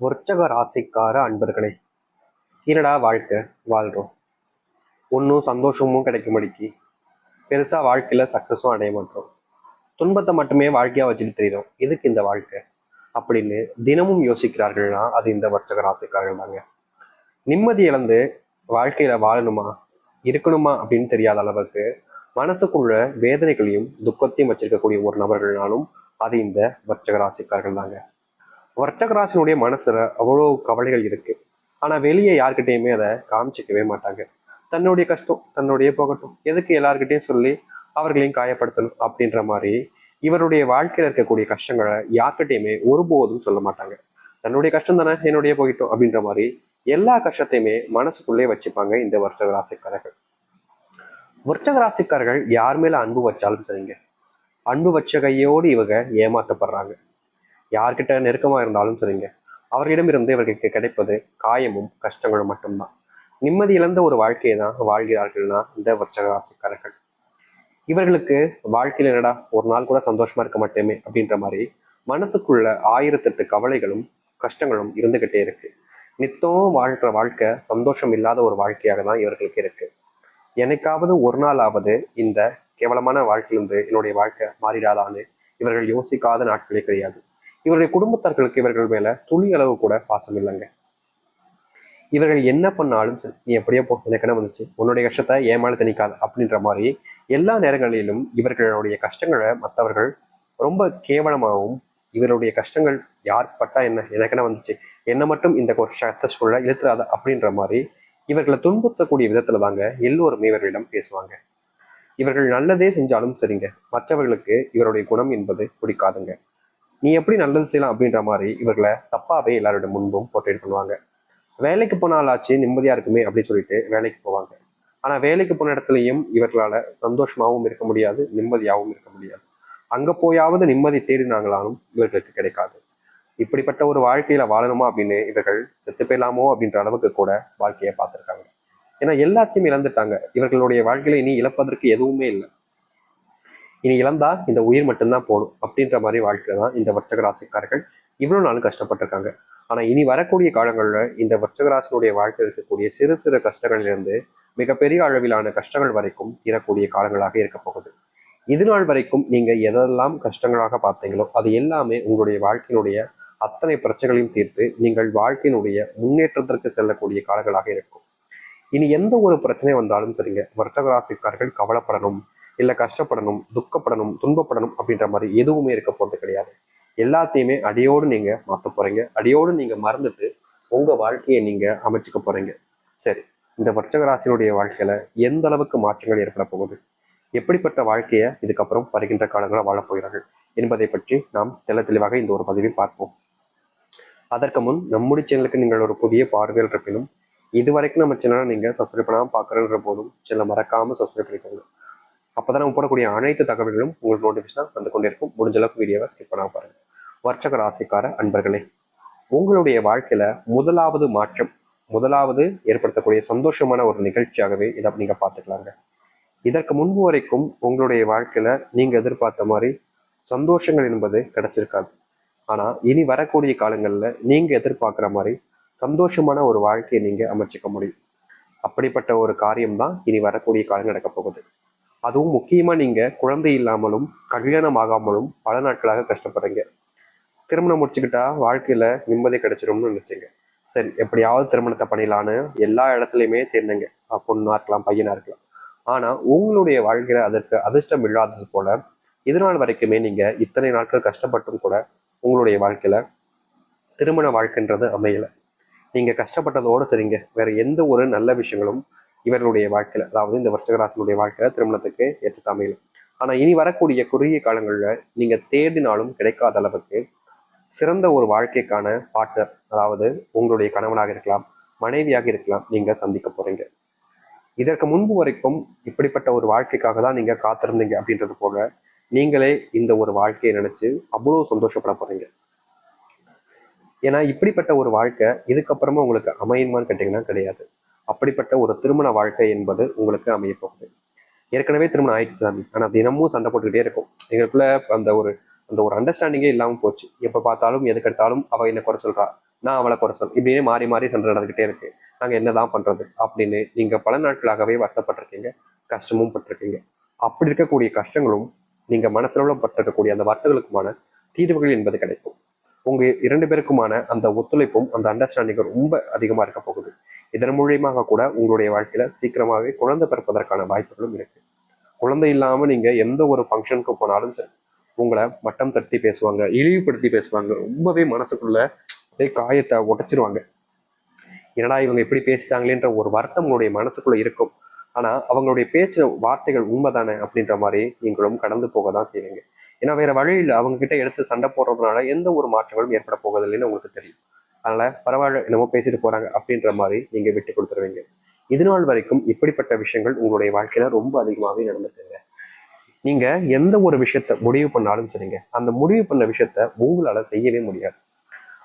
விருச்சக ராசிக்கார அன்பர்களே, என்னடா வாழ்க்கை வாழ்றோம், ஒன்றும் சந்தோஷமும் கிடைக்க மாட்டேங்கி, பெருசா வாழ்க்கையில சக்சஸும் அடைய மாட்டோம், துன்பத்தை மட்டுமே வாழ்க்கையா வச்சுட்டு தெரியும். எதுக்கு இந்த வாழ்க்கை அப்படின்னு தினமும் யோசிக்கிறார்கள்னா அது இந்த விருச்சக ராசிக்காரர்கள் தாங்க. நிம்மதி இழந்து வாழ்க்கையில வாழணுமா இருக்கணுமா அப்படின்னு தெரியாத அளவுக்கு மனசுக்குள்ள வேதனைகளையும் துக்கத்தையும் வச்சிருக்கக்கூடிய ஒரு நபர்கள்னாலும் அது இந்த விருச்சக ராசிக்காரர்கள் தாங்க. வர்த்தகராசனுடைய மனசுல அவ்வளோ கவலைகள் இருக்கு. ஆனா வெளியே யார்கிட்டயுமே அதை காமிச்சிக்கவே மாட்டாங்க. தன்னுடைய கஷ்டம் தன்னுடைய போகட்டும், எதுக்கு எல்லார்கிட்டையும் சொல்லி அவர்களையும் காயப்படுத்தணும் அப்படின்ற மாதிரி இவருடைய வாழ்க்கையில இருக்கக்கூடிய கஷ்டங்களை யார்கிட்டையுமே ஒருபோதும் சொல்ல மாட்டாங்க. தன்னுடைய கஷ்டம் தானே என்னுடைய போயிட்டோம் அப்படின்ற மாதிரி எல்லா கஷ்டத்தையுமே மனசுக்குள்ளே வச்சுப்பாங்க இந்த வர்த்தக ராசிக்காரர்கள். வர்த்தக ராசிக்காரர்கள் யார் மேல அன்பு வச்சாலும் சரிங்க, அன்பு வச்ச கையோடு இவங்க ஏமாற்றப்படுறாங்க. யார்கிட்ட நெருக்கமா இருந்தாலும் சரிங்க, அவர்களிடமிருந்து இவர்களுக்கு கிடைப்பது காயமும் கஷ்டங்களும் மட்டும்தான். நிம்மதி இழந்த ஒரு வாழ்க்கையை தான் வாழ்கிறார்கள்னா இந்த விருச்சக ராசிக்காரர்கள். இவர்களுக்கு வாழ்க்கையில் என்னடா ஒரு நாள் கூட சந்தோஷமா இருக்க மாட்டேமே அப்படின்ற மாதிரி மனசுக்குள்ள 1008 கவலைகளும் கஷ்டங்களும் இருந்துகிட்டே இருக்கு. நித்தம் வாழ்ற வாழ்க்கை சந்தோஷம் இல்லாத ஒரு வாழ்க்கையாக தான் இவர்களுக்கு இருக்கு. என்னைக்காவது ஒரு நாளாவது இந்த கேவலமான வாழ்க்கையிலிருந்து என்னுடைய வாழ்க்கை மாறிடாதான்னு இவர்கள் யோசிக்காத நாட்களே கிடையாது. இவருடைய குடும்பத்தார்களுக்கு இவர்கள் மேல துளி அளவு கூட பாசம் இல்லைங்க. இவர்கள் என்ன பண்ணாலும் சரி, நீ எப்படியோ போ, எனக்கு என்ன வந்துச்சு, உன்னுடைய கஷ்டத்தை ஏமால திணிக்காது அப்படின்ற மாதிரி எல்லா நேரங்களிலும் இவர்களுடைய கஷ்டங்களை மற்றவர்கள் ரொம்ப கேவலமாகவும், இவருடைய கஷ்டங்கள் யார் பட்டா என்ன, எனக்கு என்ன வந்துச்சு, என்ன மட்டும் இந்த ஒரு சூழல இழுத்துறாத அப்படின்ற மாதிரி இவர்களை துன்புறுத்தக்கூடிய விதத்துல தாங்க எல்லோருமே இவர்களிடம் பேசுவாங்க. இவர்கள் நல்லதே செஞ்சாலும் சரிங்க, மற்றவர்களுக்கு இவருடைய குணம் என்பது பிடிக்காதுங்க. நீ எப்படி நல்லது செய்யலாம் அப்படின்ற மாதிரி இவர்களை தப்பாவே எல்லாரோட முன்பும் போர்ட்ரேட் பண்ணுவாங்க. வேலைக்கு போனாலாச்சு நிம்மதியா இருக்குமே அப்படின்னு சொல்லிட்டு வேலைக்கு போவாங்க. ஆனா வேலைக்கு போன இடத்துலையும் இவர்களால சந்தோஷமாகவும் இருக்க முடியாது, நிம்மதியாகவும் இருக்க முடியாது. அங்க போயாவது நிம்மதி தேடினாங்களாலும் இவர்களுக்கு கிடைக்காது. இப்படிப்பட்ட ஒரு வாழ்க்கையில வாழணுமா அப்படின்னு இவர்கள் செத்து போயிடலாமோ அப்படின்ற அளவுக்கு கூட வாழ்க்கையை பார்த்திருக்காங்க. ஏன்னா எல்லாத்தையும் இழந்துட்டாங்க. இவர்களுடைய வாழ்க்கையில இனி இழப்பதற்கு எதுவுமே இல்லை. இனி இழந்தா இந்த உயிர் மட்டும்தான் போகணும் அப்படின்ற மாதிரி வாழ்க்கை தான் இந்த வர்த்தக ராசிக்காரர்கள் இவ்வளவு நாளும் கஷ்டப்பட்டிருக்காங்க. ஆனா இனி வரக்கூடிய காலங்கள்ல இந்த வர்த்தக ராசினுடைய வாழ்க்கையில் இருக்கக்கூடிய சிறு சிறு கஷ்டங்களிலிருந்து மிகப்பெரிய அளவிலான கஷ்டங்கள் வரைக்கும் தீரக்கூடிய காலங்களாக இருக்க போகுது. இது நாள் வரைக்கும் நீங்க எதெல்லாம் கஷ்டங்களாக பார்த்தீங்களோ அது எல்லாமே உங்களுடைய வாழ்க்கையினுடைய அத்தனை பிரச்சனைகளையும் தீர்த்து நீங்கள் வாழ்க்கையினுடைய முன்னேற்றத்திற்கு செல்லக்கூடிய காலங்களாக இருக்கும். இனி எந்த ஒரு பிரச்சனை வந்தாலும் சரிங்க, வர்த்தக ராசிக்காரர்கள் கவலைப்படணும், இல்லை கஷ்டப்படணும், துக்கப்படணும், துன்பப்படணும் அப்படின்ற மாதிரி எதுவுமே இருக்க போறது கிடையாது. எல்லாத்தையுமே அடியோடு நீங்க மாற்ற போறீங்க. அடியோடு நீங்க மறந்துட்டு உங்க வாழ்க்கையை நீங்க அமைச்சுக்க போறீங்க. சரி, இந்த வர்த்தக ராசியினுடைய வாழ்க்கையில எந்த அளவுக்கு மாற்றங்கள் ஏற்பட போகுது, எப்படிப்பட்ட வாழ்க்கையை இதுக்கப்புறம் வருகின்ற காலங்களில் வாழப் போகிறார்கள் என்பதை பற்றி நாம் தெளிவாக இந்த ஒரு பதிவில் பார்ப்போம். அதற்கு முன் நம்முடைய சேனலுக்கு நீங்கள் ஒரு புதிய பார்வையில் இருப்பினும் இதுவரைக்கும் நம்ம சேனலை நீங்க சப்ஸ்கிரைப் பண்ணாமல் பார்க்குறன்ற போதும் சேனலை மறக்காம சப்ஸ்கிரைப் பண்ணிக்கோங்க. அப்போதான் நம்ம போடக்கூடிய அனைத்து தகவல்களும் உங்களுக்கு நோட்டிஃபிகேஷன் வந்து கொண்டிருக்கும். முடிஞ்ச அளவுக்கு வீடியோவை ஸ்கிப் பண்ணாம பாருங்க. வர்ச்சக ராசிக்கார அன்பர்களே, உங்களுடைய வாழ்க்கையில முதலாவது மாற்றம், முதலாவது ஏற்படுத்தக்கூடிய சந்தோஷமான ஒரு நிகழ்ச்சியாகவே இதை நீங்க பார்த்துக்கலாங்க. இதற்கு முன்பு வரைக்கும் உங்களுடைய வாழ்க்கையில நீங்க எதிர்பார்த்த மாதிரி சந்தோஷங்கள் என்பது கிடைச்சிருக்காது. ஆனா இனி வரக்கூடிய காலங்கள்ல நீங்க எதிர்பார்க்குற மாதிரி சந்தோஷமான ஒரு வாழ்க்கையை நீங்க அமைச்சிக்க முடியும். அப்படிப்பட்ட ஒரு காரியம்தான் இனி வரக்கூடிய காலம் நடக்க போகுது. அதுவும் முக்கியமா நீங்க குழந்தை இல்லாமலும் கல்யாணம் ஆகாமலும் பல நாட்களாக கஷ்டப்படுறீங்க. திருமணம் முடிச்சுக்கிட்டா வாழ்க்கையில நிம்மதி கிடைச்சிரும்னு நினைச்சீங்க. சரி, எப்படியாவது திருமணத்தை பண்ணிடலான்னு எல்லா இடத்துலையுமே தேர்ந்தீங்க. பொண்ணா இருக்கலாம், பையனா இருக்கலாம். ஆனா உங்களுடைய வாழ்க்கையில அதற்கு அதிர்ஷ்டம் இல்லாதது போல இதனால் வரைக்குமே நீங்க இத்தனை நாட்கள் கஷ்டப்பட்டும் கூட உங்களுடைய வாழ்க்கையில திருமண வாழ்க்கைன்றது அமையல. நீங்க கஷ்டப்பட்டதோடு சரிங்க, வேற எந்த ஒரு நல்ல விஷயங்களும் இவர்களுடைய வாழ்க்கையில, அதாவது இந்த விருச்சிகராசினுடைய வாழ்க்கையில திருமணத்துக்கு ஏற்று அமையல. ஆனா இனி வரக்கூடிய குறுகிய காலங்கள்ல நீங்க தேடினாலும் கிடைக்காத அளவுக்கு சிறந்த ஒரு வாழ்க்கைக்கான பார்ட்னர், அதாவது உங்களுடைய கணவனாக இருக்கலாம், மனைவியாக இருக்கலாம், நீங்க சந்திக்க போறீங்க. இதற்கு முன்பு வரைக்கும் இப்படிப்பட்ட ஒரு வாழ்க்கைக்காக தான் நீங்க காத்திருந்தீங்க அப்படின்றது போல நீங்களே இந்த ஒரு வாழ்க்கையை நினைச்சு அவ்வளவு சந்தோஷப்பட போறீங்க. ஏன்னா இப்படிப்பட்ட ஒரு வாழ்க்கை இதுக்கப்புறமா உங்களுக்கு அமையுமான்னு கேட்டீங்கன்னா கிடையாது. அப்படிப்பட்ட ஒரு திருமண வாழ்க்கை என்பது உங்களுக்கு அமைய போகுது. ஏற்கனவே திருமணம் ஆயிடுச்சு சாமி, ஆனா தினமும் சண்டை போட்டுக்கிட்டே இருக்கும். எங்களுக்குள்ள அந்த ஒரு அண்டர்ஸ்டாண்டிங்கே இல்லாமல் போச்சு. எப்போ பார்த்தாலும் எதுக்கெடுத்தாலும் அவ என்ன குறை சொல்றா, நான் அவளை குறை சொல் இப்படியே மாறி மாறி சண்டை நடந்துகிட்டே இருக்கு, நாங்க என்னதான் பண்றது அப்படின்னு நீங்க பல நாட்களாகவே வருத்தப்பட்டிருக்கீங்க, கஷ்டமும் பட்டிருக்கீங்க. அப்படி இருக்கக்கூடிய கஷ்டங்களும் நீங்க மனசுல பட்டிருக்கக்கூடிய அந்த வருத்தங்களுக்குமான தீர்வுகள் என்பது கிடைக்கும். உங்க 2 பேருக்குமான அந்த ஒத்துழைப்பும் அந்த அண்டர்ஸ்டாண்டிங்கும் ரொம்ப அதிகமா இருக்க போகுது. இதன் மூலியமாக கூட உங்களுடைய வாழ்க்கையில சீக்கிரமாவே குழந்தை பிறப்பதற்கான வாய்ப்புகளும் இருக்கு. குழந்தை இல்லாம நீங்க எந்த ஒரு ஃபங்க்ஷனுக்கு போனாலும் சரி, உங்களை மட்டம் தட்டி பேசுவாங்க, இழிவுபடுத்தி பேசுவாங்க, ரொம்பவே மனசுக்குள்ள அப்படியே காயத்தை உடைச்சிருவாங்க. என்னடா இவங்க இப்படி பேசிட்டாங்களேன்ற ஒரு வருத்தம் உங்களுடைய மனசுக்குள்ள இருக்கும். ஆனா அவங்களுடைய பேச்சு வார்த்தைகள் உண்மைதானே அப்படின்ற மாதிரி நீங்களும் கடந்து போக தான் செய்வீங்க. ஏன்னா வேற வழியில் அவங்க கிட்ட எடுத்து சண்டை போடுறதுனால எந்த ஒரு மாற்றங்களும் ஏற்பட போவதில்லைன்னு உங்களுக்கு தெரியும். அதனால பரவாயில்ல, என்னமோ பேசிட்டு போறாங்க அப்படின்ற மாதிரி நீங்க விட்டு கொடுத்துருவீங்க. இது நாள் வரைக்கும் இப்படிப்பட்ட விஷயங்கள் உங்களுடைய வாழ்க்கையில ரொம்ப அதிகமாகவே நடந்துட்டுங்க. நீங்க எந்த ஒரு விஷயத்த முடிவு பண்ணாலும் சரிங்க, அந்த முடிவு பண்ண விஷயத்த உங்களால செய்யவே முடியாது.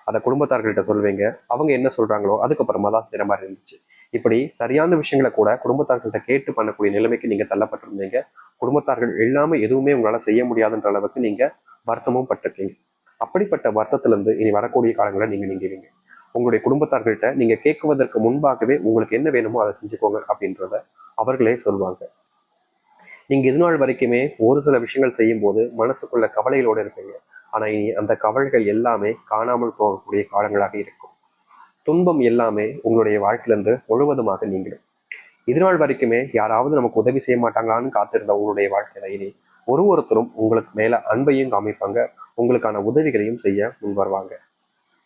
அதை குடும்பத்தார்கள்ட்ட சொல்வீங்க, அவங்க என்ன சொல்றாங்களோ அதுக்கப்புறமா தான் செய்யற மாதிரி இருந்துச்சு. இப்படி சரியான விஷயங்களை கூட குடும்பத்தார்கள்ட்ட கேட்டு பண்ணக்கூடிய நிலைமைக்கு நீங்க தள்ளப்பட்டிருந்தீங்க. குடும்பத்தார்கள் எல்லாமே எதுவுமே உங்களால செய்ய முடியாதுன்ற அளவுக்கு நீங்க வருத்தமும் பட்டிருக்கீங்க. அப்படிப்பட்ட வருத்தத்திலிருந்து இனி வரக்கூடிய காலங்களை நீங்க நீங்குவீங்க. உங்களுடைய குடும்பத்தார்கள்ட்ட நீங்க கேட்குவதற்கு முன்பாகவே உங்களுக்கு என்ன வேணுமோ அதை செஞ்சுக்கோங்க அப்படின்றத அவர்களே சொல்லுவாங்க. நீங்க இது நாள் வரைக்குமே ஒரு சில விஷயங்கள் செய்யும் போது மனசுக்குள்ள கவலைகளோடு இருப்பீங்க. ஆனா இனி அந்த கவலைகள் எல்லாமே காணாமல் போகக்கூடிய காலங்களாக இருக்கும். துன்பம் எல்லாமே உங்களுடைய வாழ்க்கையிலிருந்து முழுவதுமாக நீங்கிடும். இது நாள் வரைக்குமே யாராவது நமக்கு உதவி செய்ய மாட்டாங்களான்னு காத்திருந்த உங்களுடைய வாழ்க்கையில இனி ஒருத்தரும் உங்களுக்கு மேல அன்பையும் காமிப்பாங்க, உங்களுக்கான உதவிகளையும் செய்ய முன் வருவாங்க.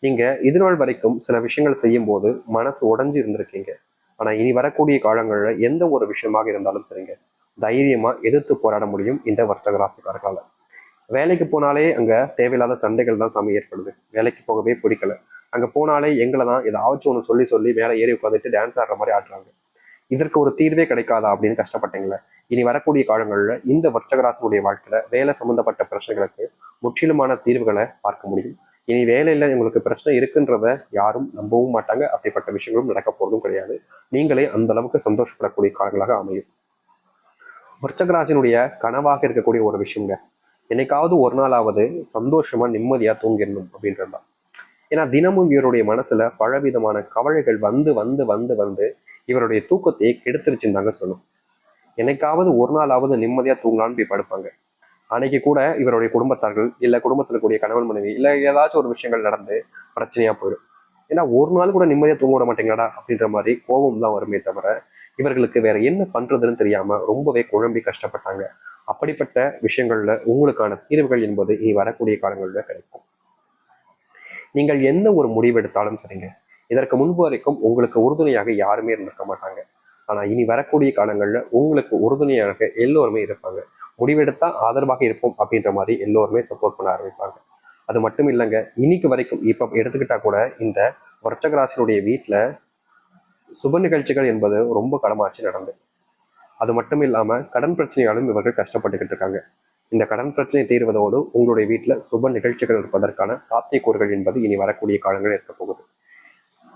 நீங்க இது நாள் வரைக்கும் சில விஷயங்கள் செய்யும் போது மனசு உடைஞ்சு இருந்திருக்கீங்க. ஆனா இனி வரக்கூடிய காலங்கள்ல எந்த ஒரு விஷயமாக இருந்தாலும் சரிங்க, தைரியமா எதிர்த்து போராட முடியும் இந்த வர்த்தக ராசிக்காரர்களால. வேலைக்கு போனாலே அங்க தேவையில்லாத சண்டைகள் தான் சாமி ஏற்படுது. வேலைக்கு போகவே பிடிக்கல, அங்க போனாலே எங்களை தான் ஏதாச்சும் ஒன்று சொல்லி சொல்லி மேலே ஏறி உட்காந்துட்டு டான்ஸ் ஆடுற மாதிரி ஆடுறாங்க. இதற்கு ஒரு தீர்வே கிடைக்காதா அப்படின்னு கஷ்டப்பட்டீங்களே. இனி வரக்கூடிய காலங்கள்ல இந்த வர்த்தகராசனுடைய வாழ்க்கையில வேலை சம்பந்தப்பட்ட பிரச்சனைகளுக்கு முற்றிலுமான தீர்வுகளை பார்க்க முடியும். இனி வேலையில உங்களுக்கு பிரச்சனை இருக்குன்றத யாரும் நம்பவும் மாட்டாங்க. அப்படிப்பட்ட விஷயங்களும் நடக்க போறதும் கிடையாது. நீங்களே அந்த அளவுக்கு சந்தோஷப்படக்கூடிய காலங்களாக அமையும். விருச்சகராசினுடைய கனவாக இருக்கக்கூடிய ஒரு விஷயங்க, என்னைக்காவது ஒரு நாளாவது சந்தோஷமா நிம்மதியா தூங்கிடணும் அப்படின்றதுதான். ஏன்னா தினமும் இவருடைய மனசுல பலவிதமான கவலைகள் வந்து வந்து வந்து வந்து இவருடைய தூக்கத்தையே கெடுத்துருச்சுன்னு தாங்க சொல்லும். என்னைக்காவது ஒரு நாளாவது நிம்மதியா தூங்கலான்னு போய் படுப்பாங்க. அன்னைக்கு கூட இவருடைய குடும்பத்தார்கள் இல்ல குடும்பத்துல கூடிய கணவன் மனைவி இல்ல ஏதாச்சும் ஒரு விஷயங்கள் நடந்து பிரச்சனையா போயிடும். ஏன்னா ஒரு நாள் கூட நிம்மதியா தூங்க விட மாட்டேங்கடா அப்படின்ற மாதிரி கோபம் தான் வருமே தவிர இவர்களுக்கு வேற என்ன பண்றதுன்னு தெரியாம ரொம்பவே குழம்பி கஷ்டப்பட்டாங்க. அப்படிப்பட்ட விஷயங்கள்ல உங்களுக்கான தீர்வுகள் என்பது இனி வரக்கூடிய காலங்களில் கிடைக்கும். நீங்கள் எந்த ஒரு முடிவு எடுத்தாலும் சரிங்க, இதற்கு முன்பு வரைக்கும் உங்களுக்கு உறுதுணையாக யாருமே இருந்திருக்க மாட்டாங்க. ஆனா இனி வரக்கூடிய காலங்கள்ல உங்களுக்கு உறுதுணையாக எல்லோருமே இருப்பாங்க. முடிவெடுத்தா ஆதரவாக இருப்போம் அப்படின்ற மாதிரி எல்லோருமே சப்போர்ட் பண்ண ஆரம்பிப்பாங்க. அது மட்டும் இல்லைங்க, இன்னைக்கு வரைக்கும் இப்ப எடுத்துக்கிட்டா கூட இந்த விருச்சிக வீட்டுல சுப நிகழ்ச்சிகள் என்பது ரொம்ப கடமாச்சு நடந்து. அது மட்டும் இல்லாம கடன் பிரச்சனையாலும் இவர்கள் கஷ்டப்பட்டுக்கிட்டு இருக்காங்க. இந்த கடன் பிரச்சனை தீர்வதோடு உங்களுடைய வீட்டுல சுப நிகழ்ச்சிகள் இருப்பதற்கான சாத்தியக்கூறுகள் என்பது இனி வரக்கூடிய காலங்கள் இருக்க போகுது.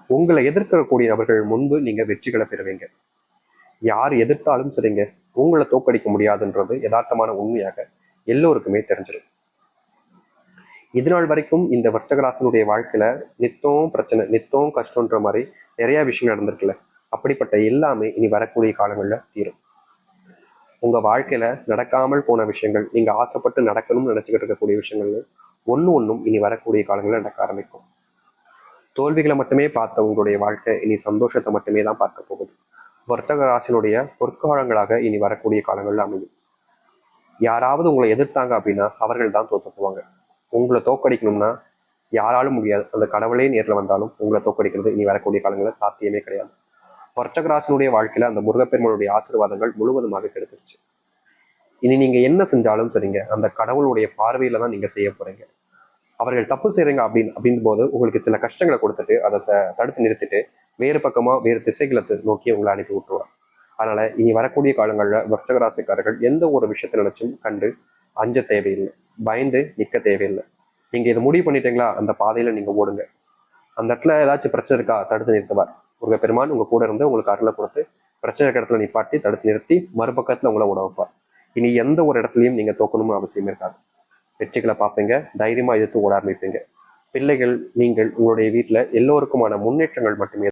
உங்களை எதிர்க்கக்கூடிய நபர்கள் முன்பு நீங்க வெற்றிகளை பெறுவீங்க. யார் எதிர்த்தாலும் சரிங்க, உங்களை தோக்கடிக்க முடியாதுன்றது யதார்த்தமான உண்மையாக எல்லோருக்குமே தெரிஞ்சிடும். இது நாள் வரைக்கும் இந்த வர்த்தகராசனுடைய வாழ்க்கையில நித்தம் பிரச்சனை நித்தம் கஷ்டம்ன்ற மாதிரி நிறைய விஷயங்கள் நடந்திருக்குல்ல, அப்படிப்பட்ட எல்லாமே இனி வரக்கூடிய காலங்கள்ல தீரும். உங்க வாழ்க்கையில நடக்காமல் போன விஷயங்கள், நீங்க ஆசைப்பட்டு நடக்கணும்னு நினைச்சுக்கிட்டு இருக்கக்கூடிய விஷயங்கள் ஒன்றும் இனி வரக்கூடிய காலங்களில் நடக்க ஆரம்பிக்கும். தோல்விகளை மட்டுமே பார்த்த உங்களுடைய வாழ்க்கை இனி சந்தோஷத்தை மட்டுமே தான் பார்க்க போகுது. வர்த்தக ராசினுடைய பொற்காலங்களாக இனி வரக்கூடிய காலங்கள்ல அமையும். யாராவது உங்களை எதிர்த்தாங்க அப்படின்னா அவர்கள் தான் தோத்து போவாங்க. உங்களை தோக்கடிக்கணும்னா யாராலும் முடியாது. அந்த கடவுளே நேரில் வந்தாலும் உங்களை தோக்கடிக்கிறது இனி வரக்கூடிய காலங்களில் சாத்தியமே கிடையாது. வர்ச்சகராசனுடைய வாழ்க்கையில அந்த முருகப்பெருமானுடைய ஆசீர்வாதங்கள் முழுவதுமாக கிடைச்சிருச்சு. இனி நீங்க என்ன செஞ்சாலும் சரிங்க, அந்த கடவுளுடைய பார்வையில தான் நீங்க செய்ய போறீங்க. அவர்கள் தப்பு செய்றீங்க அப்படின்னு போது உங்களுக்கு சில கஷ்டங்களை கொடுத்துட்டு அதை தடுத்து நிறுத்திட்டு வேறு பக்கமா வேறு திசைகளை நோக்கி உங்களை அனுப்பி விட்டுருவார். அதனால இனி வரக்கூடிய காலங்களில் வர்ச்சகராசிக்காரர்கள் எந்த ஒரு விஷயத்தை நினைச்சும் கண்டு அஞ்ச தேவையில்லை, பயந்து நிற்க தேவையில்லை. நீங்க இதை முடிவு பண்ணிட்டீங்களா, அந்த பாதையில நீங்க ஓடுங்க. அந்த இடத்துல ஏதாச்சும் பிரச்சனை இருக்கா தடுத்து நிறுத்துவார் முருகப்பெருமான். உங்க கூட இருந்து உங்களுக்கு அருளை கொடுத்து பிரச்சனை இடத்துல நிப்பாட்டி தடுத்து நிறுத்தி மறுபக்கத்துல உங்களை உட வைப்பார். இனி எந்த ஒரு இடத்துலையும் நீங்க தோக்கணும்னு அவசியம் இருக்காது. வெற்றிகளை பார்ப்பீங்க, தைரியமா எதிர்த்து ஓட ஆரம்பிப்பீங்க. பிள்ளைகள், நீங்கள், உங்களுடைய வீட்டில் எல்லோருக்குமான முன்னேற்றங்கள் மட்டுமே